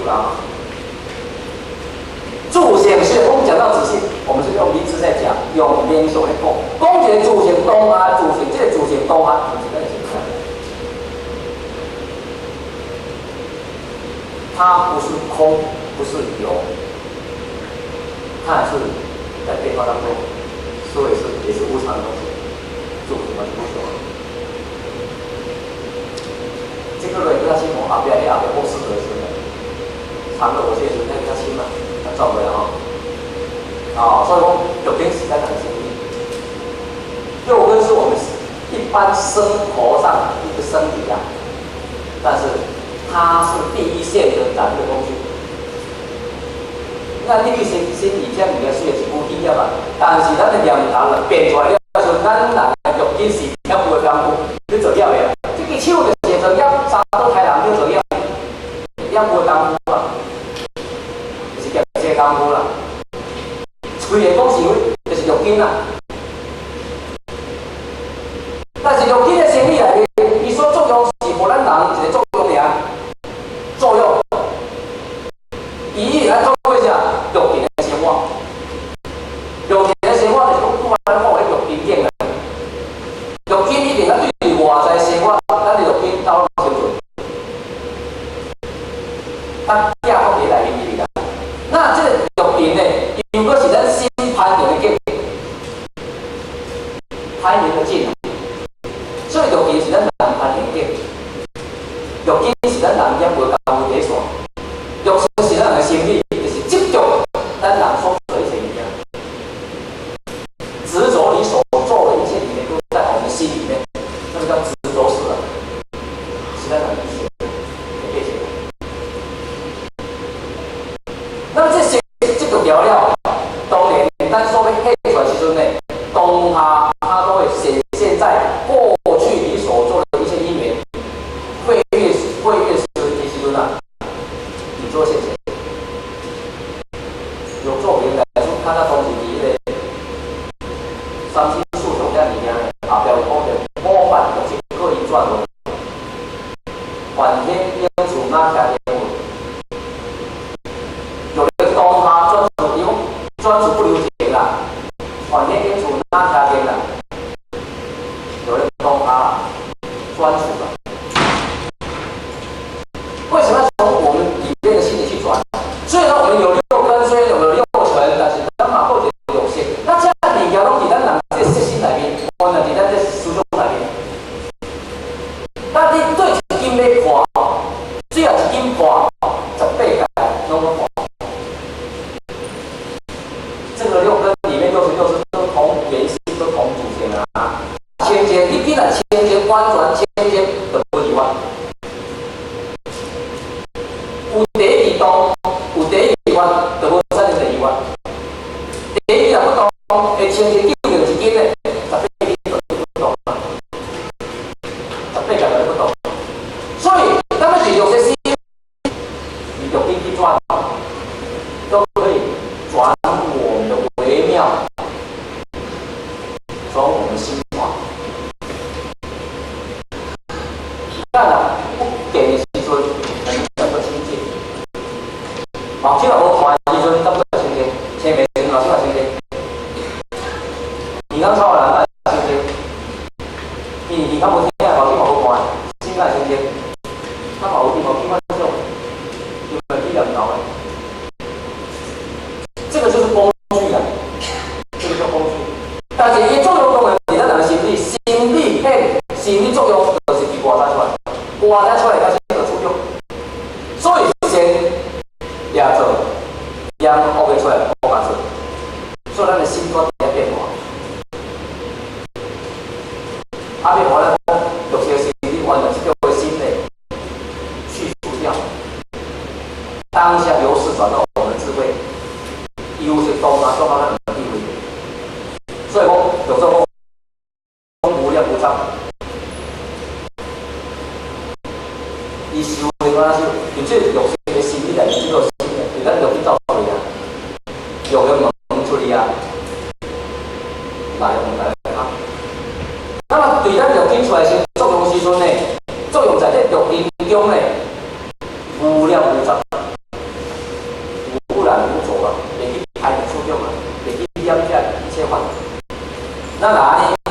楚啦。自性是我们讲到自性，我们是用名词在讲，用联想来讲。讲一个自性当下，自性这个自性当下就是咱现在。它不是空，不是有，它还是在变化当中，所以也是无常的东西。做什么就不说了。这个人跟他亲我后边，你后边波斯德是的，长的我确实那跟他亲嘛，他照不了所以说有根是在哪个心里？六根是我们一般生活上一个生理啊，但是它是第一线的展示工具。那你心理这样你要需要一股气啊嘛，但是咱的念头了变出来了，就是咱人肉身是要不会功夫，你做了未？这个手就写成要三都开人就做了，要不会功夫嘛，就是叫这功夫啦。虽然讲是就是肉身啦，但是肉身的生理来面，伊所作用是无咱人一个作用尔，作用。伊来透过啥？肉身的生活，肉身的生活就是讲，拄咱讲的肉身境啦。肉身一定要对于外在生活，咱的肉身到生存。咱第二个别来面去啦。那这个肉身呢，如果是咱心攀岩的境，攀岩的境，所以肉身是咱人攀岩的境，肉身是咱人也无功夫底线，肉身是咱人的心理。执着，咱人所做的一切一样，执着你所做的一切里面，都在我们心里面，那个叫执着式的，是在哪里写的？可以写的。那么这个调料，当然咱所要配出来时阵呢，当下它都会显现在过去你所做的一切因缘，会越时时阵啊，你做现前。有作品来说，看到东西里的三星数种在里面，后边有讲的模范就是各一转文，梵天应处那下天文，有人当他专属不留情啦，梵天应处那下天啦，有人当他专属的，为什么要从我们里面的心里去转？虽然我们有六根，虽然有六尘，但是咱嘛够有限。那这样物件拢伫咱人这色心内面，可能伫咱这思想内面。但你对一斤要看，只要一斤看，18界拢要看。这个六根里面66是都同原性，都同祖先啊。千千，你既然千千翻转，千千就不一样。有第一动，有第一关，就无产生第二关。第一也不动，会千千救一斤的，18斤就不动了，18件就不动。所以，咱们是有些心，你有定去转，都可以转我们的微妙，转我们心化。当然，不给的时阵，很怎么亲近？目睭若无看的时阵，怎么清净？青袂清，目睭也清净。耳孔臭人也清净。耳孔无听的，目睭嘛无看，心也清净。他嘛有啲目睭看种，有没有力量搞的？这个就是工具啊，这个叫工具。但是伊作用当然是咱人的心理，心理作用就是伫外在出来，外在出来才是个作用。所以先也做，也学袂出来，学嘛做。所以咱的心观在变化。变化来讲，有些心理完全是叫为心内去除掉，当下由是转到我们的智慧，有是动啊，动到咱的地位。所以讲，有时候讲无量无常，伊修的安怎修？就这有些心理来，这个心理，对咱肉体造出来啊，有用能出来啊，来用来啊。那么对咱肉体出来先作用时阵呢，作用在这肉体中呢，无量无常。咱来安尼